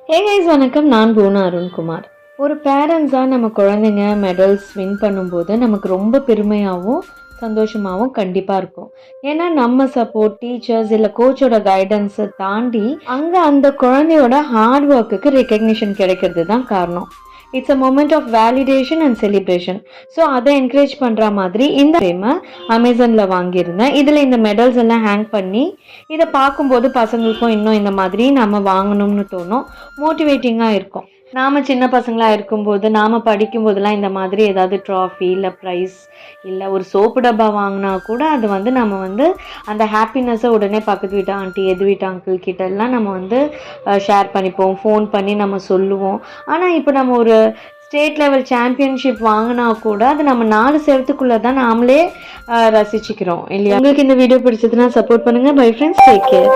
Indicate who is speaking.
Speaker 1: Hey guys வணக்கம். நான் பூனா அருண்குமார். ஒரு பேரண்ட்ஸாக நம்ம குழந்தைங்க மெடல்ஸ் வின் பண்ணும்போது நமக்கு ரொம்ப பெருமையாகவும் சந்தோஷமாகவும் கண்டிப்பாக இருக்கும். ஏன்னா நம்ம சப்போர்ட் டீச்சர்ஸ் இல்லை கோச்சோட கைடன்ஸை தாண்டி அங்கே அந்த குழந்தையோட ஹார்ட் ஒர்க்குக்கு ரெக்கக்னிஷன் கிடைக்கிறது தான் காரணம். It's a moment of validation and celebration. So அதை என்கரேஜ் பண்ணுற மாதிரி இந்த ஃப்ரேமை அமேசானில் வாங்கியிருந்தேன். இதில் இந்த மெடல்ஸ் எல்லாம் ஹேங் பண்ணி இதை பார்க்கும்போது பசங்களுக்கும் இன்னும் இந்த மாதிரி நம்ம வாங்கணும்னு தோணும், மோட்டிவேட்டிங்காக இருக்கும். நாம் சின்ன பசங்களாக இருக்கும்போது நாம் படிக்கும்போதெல்லாம் இந்த மாதிரி ஏதாவது ட்ராஃபி இல்லை ப்ரைஸ் இல்லை ஒரு சோப்பு டப்பா வாங்கினா கூட அது நம்ம அந்த ஹாப்பினஸ்ஸை உடனே பக்கத்து வீட்டு ஆண்டி எது வீட்டு அங்கிள் கிட்டெல்லாம் நம்ம ஷேர் பண்ணிப்போம், ஃபோன் பண்ணி நம்ம சொல்லுவோம். ஆனால் இப்போ நம்ம ஒரு ஸ்டேட் லெவல் சாம்பியன்ஷிப் வாங்கினா கூட அது நம்ம 4 செவத்துக்குள்ளே தான் நாமளே ரசிச்சுக்கிறோம் இல்லையா? உங்களுக்கு இந்த வீடியோ பிடிச்சதுன்னா சப்போர்ட் பண்ணுங்கள். Bye friends, take care.